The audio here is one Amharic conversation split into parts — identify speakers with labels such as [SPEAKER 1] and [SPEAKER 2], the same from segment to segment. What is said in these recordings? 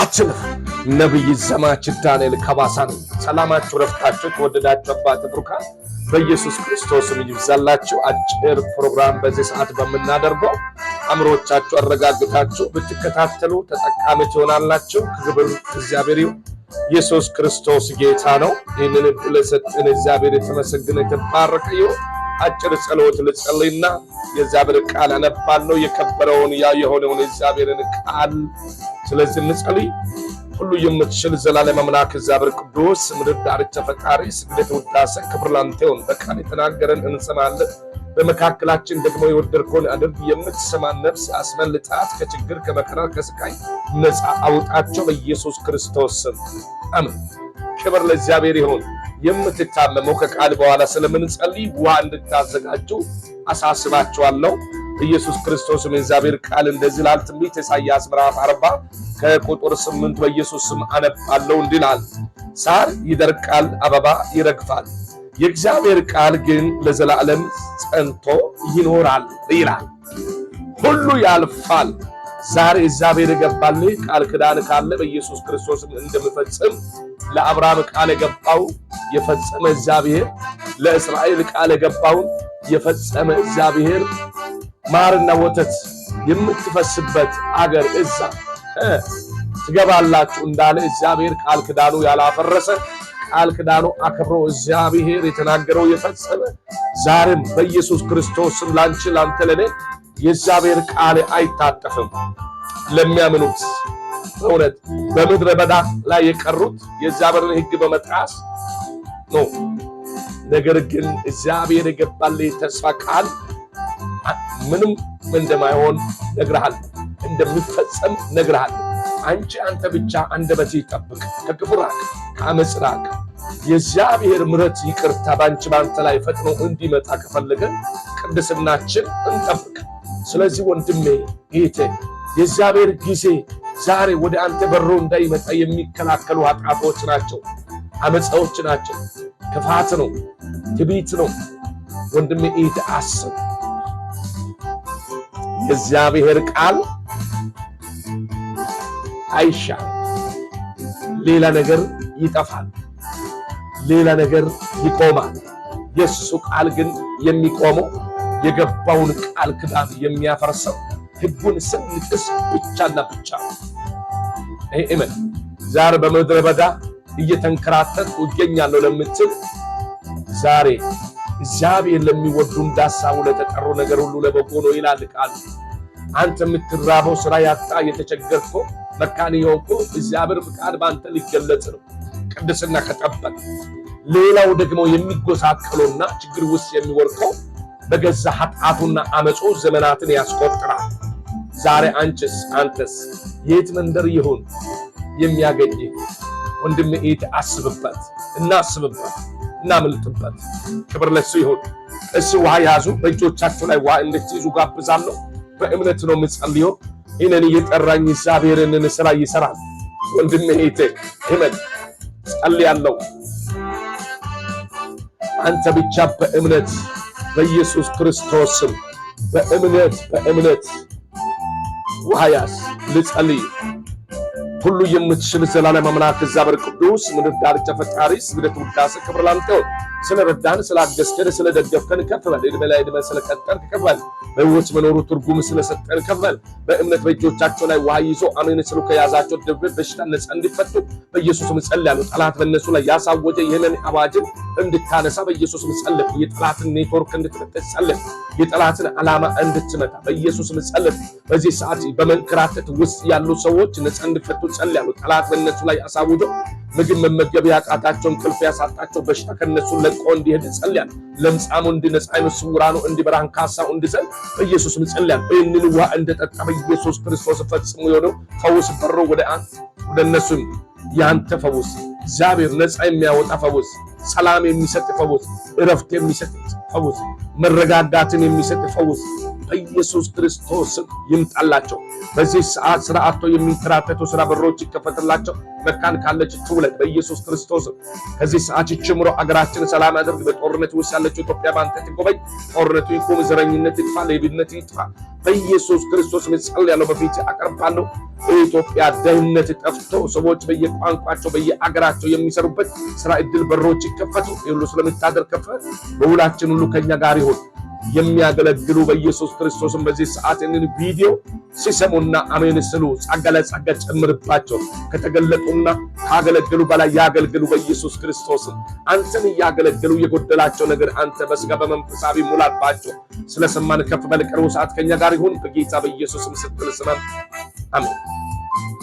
[SPEAKER 1] አባታችን ነብይ ዘማች ዳንኤል ከባሳን ሰላማችሁ ረፍታችሁ ተወደዳችሁ አባት ብሩካን በኢየሱስ ክርስቶስ ይብዛላችሁ። አጭር ፕሮግራም በዚህ ሰዓት በመናደርገው አምሮቻችሁ አረጋግታችሁ ብትከታተሉ ተጠቃሚ ትሆናላችሁ። ክብር እግዚአብሔር ይሁን። ኢየሱስ ክርስቶስ ጌታ ነው። ይህንን ዕድል ሰጠን እግዚአብሔር የተመሰገነ የተባረከ ይሁን። አጭር ጸሎት ልጸልይና የእግዚአብሔር ቃል አነባለሁ። የከበረውን የሆነውን እግዚአብሔርን ቃል ስለዚህ እንጸልይ። ሁሉ የምትችል ዘላለም አምላክ እግዚአብሔር ቅዱስ ምድር ዳርቻ ፈጣሪ ስግደት ውዳሴ ክብር ላንተ ይሁን። በቃል የተናገረን እንሰማለን። በመካከላችን ደግሞ የወደድከውን አድርግ። የምትሰማን ነፍስ አስመልጣት፣ ከችግር ከመከራ ከስቃይ ነፃ አውጣቸው በኢየሱስ ክርስቶስ ስም አሜን። ክብር ለእግዚአብሔር ይሁን። የምትታመመው ከቃል በኋላ ስለምንጸልይ ውሃ እንድታዘጋጁ አሳስባችኋለሁ። ኢየሱስ ክርስቶስ የእግዚአብሔር ቃል እንደዚህ ይላል። ትንቢተ ኢሳይያስ ምዕራፍ 40 ከቁጥር 8 በኢየሱስ ስም አነባለሁ። እንዲህ ይላል፣ ሳር ይደርቃል፣ አበባ ይረግፋል፣ የእግዚአብሔር ቃል ግን ለዘላለም ጸንቶ ይኖራል ይላል። ሁሉ ያልፋል። ዛሬ እግዚአብሔር የገባልህ ቃል ኪዳን ካለ በኢየሱስ ክርስቶስ እንደምፈጽም ለአብርሃም ቃል የገባው የፈጸመ እግዚአብሔር፣ ለእስራኤል ቃል የገባውን የፈጸመ እግዚአብሔር፣ ማርና ወተት የምትፈስበት አገር እዛ ትገባላችሁ እንዳለ እግዚአብሔር ቃል ኪዳኑ ያላፈረሰ ቃል ኪዳኑ አክብሮ እግዚአብሔር የተናገረው የፈጸመ ዛሬም በኢየሱስ ክርስቶስ ላንቺ ላንተ ለኔ የእግዚአብሔር ቃል አይታጠፍም። ለሚያምኑት በእውነት በምድረ በዳ ላይ የቀሩት የእግዚአብሔርን ሕግ በመጣስ ነው። ነገር ግን እግዚአብሔር የገባልህ ተስፋ ቃል ምንም እንደማይሆን ነግረሃል፣ እንደሚፈጸም ነግረሃል። አንተ ብቻ አንደበትህ ይጠብቅ፣ ከክፉ ራቅ፣ ከአመፅ ራቅ። የእግዚአብሔር ምሕረት ይቅርታ ባንተ ላይ ፈጥኖ እንዲመጣ ከፈለገ ቅድስናችን እንጠብቅ። ስለዚህ ወንድሜ እህቴ፣ የእግዚአብሔር ጊዜ ዛሬ ወደ አንተ በሮ እንዳይመጣ የሚከላከሉ ኃጢአቶች ናቸው፣ አመፃዎች ናቸው፣ ክፋት ነው፣ ትዕቢት ነው። ወንድሜ እህቴ አስብ። የእግዚአብሔር ቃል አይሻል፣ ሌላ ነገር ይጠፋል፣ ሌላ ነገር ይቆማል። የእሱ ቃል ግን የሚቆመው የገባውን ቃል ኪዳን የሚያፈርሰው ሕጉን ስንጥስ ብቻና ብቻ። አሜን። ዛሬ በምድረ በዳ እየተንከራተትኩ እገኛለሁ ለምትል ዛሬ እግዚአብሔር ለሚወዱ እንዳሳቡ ለተጠሩ ነገር ሁሉ ለበጎ ነው ይላል ቃል። አንተ የምትራበው ስራ ያጣ የተቸገርከው መካን የሆንከው እግዚአብሔር ፍቃድ በአንተ ሊገለጽ ነው። ቅድስና ከጠበቅ ሌላው ደግሞ የሚጎሳቀለውና ችግር ውስጥ የሚወርቀው በገዛ ኃጢአቱና አመፁ ዘመናትን ያስቆጥራል። ዛሬ አንተስ የት መንደር ይሁን የሚያገኝ ወንድም እህት አስብበት፣ እናስብበት፣ እናምልጥበት። ክብር ለሱ ይሁን። እሱ ውሃ ያዙ፣ በእጆቻችሁ ላይ ውሃ እንድትይዙ ጋብዛለሁ። በእምነት ነው የምጸልየው። እኔን እየጠራኝ እግዚአብሔርን ስራ ይሰራል። ወንድም እህቴ እመን፣ ጸልያለሁ። አንተ ብቻ በእምነት በኢየሱስ ክርስቶስ ስም በእምነት ውሃ ያዝ። ልጸልይ። ሁሉ የምትችል ዘላለም አምላክ እግዚአብሔር ቅዱስ ምድር ዳርቻ ፈጣሪ ስግደት ውዳሴ ክብር ላንተ ይሁን። ስለረዳን ስላገዝከን ስለደገፍከን ከፍ በል። ዕድሜ ላይ ዕድሜ ስለቀጠልክ ከፍ በል። በሕይወት መኖሩ ትርጉም ስለሰጠን ከፍ በል። በእምነት በእጆቻቸው ላይ ውሃ ይዞ አሜን ስሉ ከያዛቸው ድብደት በሽታ ነፃ እንዲፈቱ በኢየሱስ ስም ጸልያለሁ። ጠላት በእነሱ ላይ ያሳወጀ ይህንን አዋጅን እንድታነሳ በኢየሱስ ስም ጸልያለሁ። የጠላትን ኔትወርክ እንድትመታ ጸልያለሁ። የጠላትን ዓላማ እንድትመታ በኢየሱስ ስም ጸልያለሁ። በዚህ ሰዓት በመንከራተት ውስጥ ያሉ ሰዎች ነፃ እንዲፈቱ ጸልያለሁ። ጠላት በእነሱ ላይ አሳውጆ ምግብ መመገብ ያቃታቸው እንቅልፍ ያሳጣቸው በሽታ ከነሱ ለቆ እንዲሄድ ጸልያለሁ። ለምጻሙ እንዲነጻ፣ ዓይነ ስውራኑ እንዲበራ፣ አንካሳው እንዲዘል በኢየሱስ ስም ጸልያለሁ። ይህንን ውሃ እንደጠጣ በኢየሱስ ክርስቶስ ፈጽሞ የሆነው ፈውስ በሮ ወደ እነሱ ያንተ ፈውስ እግዚአብሔር ነጻ የሚያወጣ ፈውስ፣ ሰላም የሚሰጥ ፈውስ፣ እረፍት የሚሰጥ ፈውስ፣ መረጋጋትን የሚሰጥ ፈውስ በኢየሱስ ክርስቶስ ይምጣላቸው። በዚህ ሰዓት ስራ አጥቶ የሚንከራተቱ ስራ በሮች ይከፈትላቸው። መካን ካለች ትውለድ በኢየሱስ ክርስቶስ። ከዚህ ሰዓት ጀምሮ አገራችን ሰላም አድርግ። በጦርነት ውስጥ ያለችው ኢትዮጵያ ባንተ ትጎበኝ። ጦርነቱ ይቁም፣ ዘረኝነት ይጥፋ፣ ሌብነት ይጥፋ። በኢየሱስ ክርስቶስ ጸልያለሁ፣ በፊት አቀርባለሁ። በኢትዮጵያ ደህንነት ጠፍቶ ሰዎች በየቋንቋቸው በየአገራቸው የሚሰሩበት ስራ እድል በሮች ይከፈቱ። ሁሉ ስለምታደር ከፈ በሁላችን ሁሉ ከኛ ጋር ይሁን። የሚያገለግሉ በኢየሱስ ክርስቶስም በዚህ ሰዓት እንን ቪዲዮ ሲሰሙና አሜን ስሉ ጸጋ ለጸጋ ጨምርባቸው። ከተገለጡና ካገለገሉ በላይ ያገልግሉ በኢየሱስ ክርስቶስም። አንተን ያገለግሉ የጎደላቸው ነገር አንተ በስጋ በመንፈሳዊ ሙላባቸው። ስለሰማን ከፍ በልቀሩ ሰዓት ከኛ ጋር ይሁን በጌታ በኢየሱስም ስትል ስማን አሜን።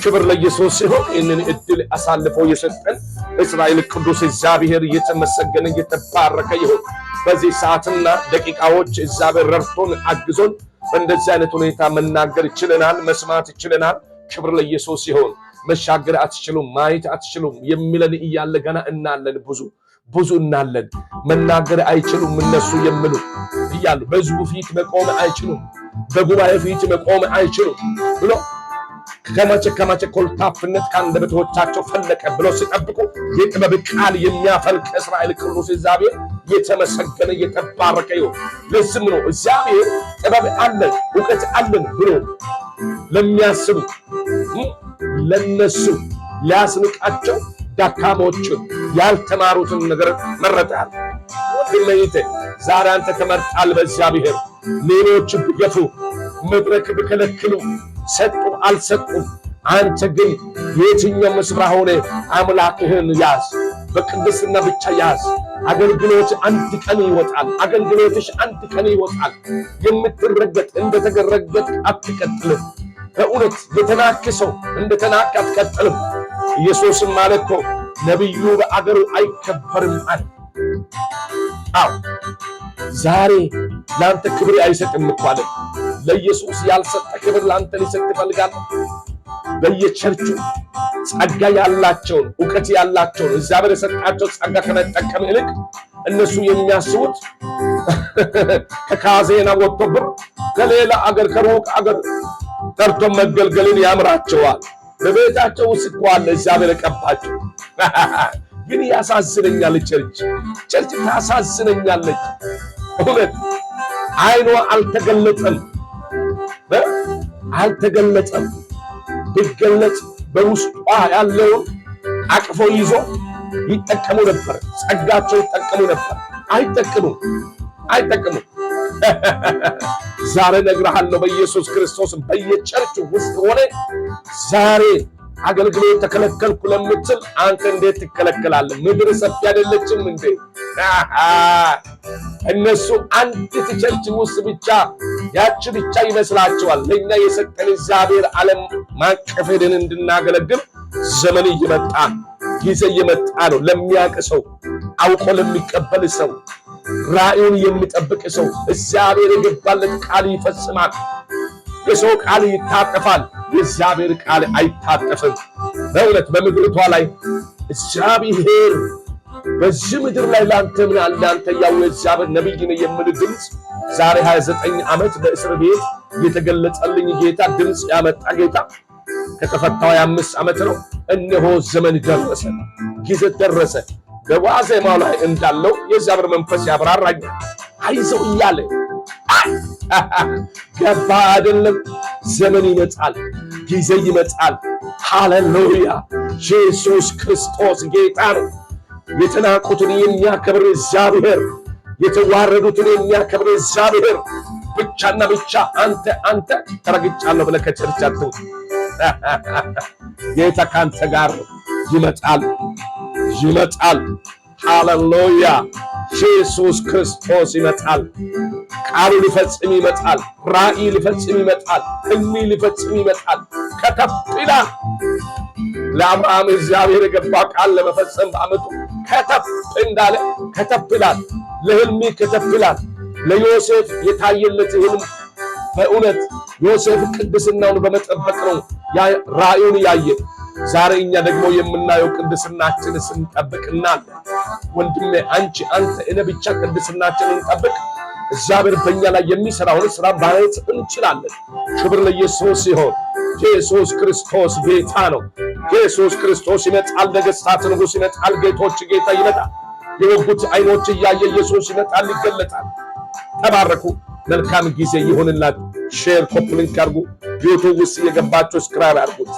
[SPEAKER 1] ክብር ለኢየሱስ ይሁን። እንን እድል አሳልፎ የሰጠን እስራኤል ቅዱስ እግዚአብሔር የተመሰገነ የተባረከ ይሁን። በዚህ ሰዓትና ደቂቃዎች እግዚአብሔር ረድቶን አግዞን በእንደዚህ አይነት ሁኔታ መናገር ይችላል፣ መስማት ይችላል። ክብር ለኢየሱስ ይሁን። መሻገር አትችሉም፣ ማየት አትችሉም የሚለን እያለ ገና እናለን፣ ብዙ እናለን። መናገር አይችሉም እነሱ የሚሉ እያሉ በሕዝቡ ፊት መቆም አይችሉም፣ በጉባኤ ፊት መቆም አይችሉም ብሎ ከመቼ ኮልታፍነት ከአንደበቶቻቸው ፈለቀ ብሎ ሲጠብቁ የጥበብ ቃል የሚያፈልቅ እስራኤል ቅዱስ እግዚአብሔር የተመሰገነ የተባረከ ይሁን። ለዚህም ነው እግዚአብሔር ጥበብ አለን እውቀት አለን ብሎ ለሚያስቡ ለነሱ ሊያስንቃቸው ደካሞችን ያልተማሩትን ነገር መረጣል። ወንድሜ ዛሬ አንተ ተመርጣል በእግዚአብሔር። ሌሎች ቢገፉ መድረክ ቢከለክሉ ሰጡ አልሰጡም፣ አንተ ግን የትኛው ስፍራ ሆነ አምላክህን ያዝ፣ በቅድስና ብቻ ያዝ። አገልግሎት አንድ ቀን ይወጣል፣ አገልግሎትሽ አንድ ቀን ይወጣል። የምትረገጥ እንደተገረገጥ አትቀጥልም። በእውነት የተናከሰው እንደተናከ አትቀጥልም። ኢየሱስም ማለት እኮ ነብዩ በአገሩ አይከበርም አለ። አዎ ዛሬ ላንተ ክብር አይሰጥም እኮ አለ። ለኢየሱስ ያልሰጠ ክብር ላንተ ሊሰጥ ይፈልጋል። በየቸርቹ ጸጋ ያላቸውን ዕውቀት ያላቸውን እግዚአብሔር የሰጣቸው ጸጋ ከመጠቀም ይልቅ እነሱ የሚያስቡት ከካዜና ወጥቶ ብር ከሌላ አገር ከሩቅ አገር ጠርቶ መገልገልን ያምራቸዋል። በቤታቸው ውስጥ አለ እግዚአብሔር የቀባቸው። ግን ያሳዝነኛል፣ ቸርች ታሳዝነኛለች። እውነት አይኗ አልተገለጠም። ቢገለጥ በውስጧ ያለውን አቅፎ ይዞ ይጠቀሙ ነበር፣ ጸጋቸው ይጠቀሙ ነበር። አይጠቀሙም። ዛሬ ነግረሃለሁ በኢየሱስ ክርስቶስ በየቸርቹ ውስጥ ሆነ ዛሬ አገልግሎት ተከለከልኩ ለምትል አንተ እንዴት ትከለከላለህ? ምድር ሰፊ አይደለችም እንዴ? እነሱ አንዲት ቸርች ውስጥ ብቻ ያቺ ብቻ ይመስላቸዋል። ለኛ የሰጠን እግዚአብሔር ዓለም ማቀፍ ሄደን እንድናገለግል ዘመን እየመጣ ጊዜ እየመጣ ነው። ለሚያውቅ ሰው አውቆ ለሚቀበል ሰው ራእዩን የሚጠብቅ ሰው እግዚአብሔር የገባለት ቃል ይፈጽማል። የሰው ቃል ይታጠፋል፣ የእግዚአብሔር ቃል አይታጠፍም። በእውነት በምድርቷ ላይ እግዚአብሔር በዚህ ምድር ላይ ላንተ ምን አለ? አንተ ያው የእግዚአብሔር ነብይ ነህ የሚል ድምፅ ዛሬ 29 ዓመት በእስር ቤት የተገለጸልኝ ጌታ ድምፅ ያመጣ ጌታ ከተፈታው 5 ዓመት ነው። እነሆ ዘመን ደረሰ፣ ጊዜ ደረሰ። በዋዜማው ላይ እንዳለው የእግዚአብሔር መንፈስ ያብራራኛል። አይዞህ እያለ ገባ አይደለም? ዘመን ይመጣል፣ ጊዜ ይመጣል። ሃሌሉያ! ኢየሱስ ክርስቶስ ጌታ ነው። የተናቁትን የሚያከብር እግዚአብሔር፣ የተዋረዱትን የሚያከብር እግዚአብሔር ብቻና ብቻ አንተ ተረግጫለሁ ብለህ ከቸርች አትውጣ። ጌታ ካንተ ጋር ይመጣል። ሃሌሉያ! ኢየሱስ ክርስቶስ ይመጣል። ቃሉ ሊፈጽም ይመጣል። ራእይ ሊፈጽም ይመጣል። ሕልም ሊፈጽም ይመጣል። ከተፍ ይላል። ለአብርሃም እግዚአብሔር የገባ ቃል ለመፈጸም በዓመቱ ከተፍ እንዳለ ከተፍ ይላል። ለሕልም ከተፍ ይላል። ለዮሴፍ የታየለት ሕልም በእውነት ዮሴፍ ቅድስናውን በመጠበቅ ነው ራእዩን ያየ። ዛሬ እኛ ደግሞ የምናየው ቅድስናችን ስንጠብቅና ወንድሜ አንተ እኔ ብቻ ቅድስናችንን እንጠብቅ። እግዚአብሔር በእኛ ላይ የሚሰራውን ስራ ማየት እንችላለን። ክብር ለኢየሱስ ይሁን። ኢየሱስ ክርስቶስ ጌታ ነው። ኢየሱስ ክርስቶስ ይመጣል። ነገሥታት ንጉሥ ይመጣል። ጌቶች ጌታ ይመጣል። የወጉት አይኖች እያየ ኢየሱስ ይመጣል፣ ይገለጣል። ተባረኩ። መልካም ጊዜ ይሁንላችሁ። ሼር ኮፕሊንክ አድርጉ። ዩቲዩብ ውስጥ የገባችሁ ስክራይብ አድርጉት።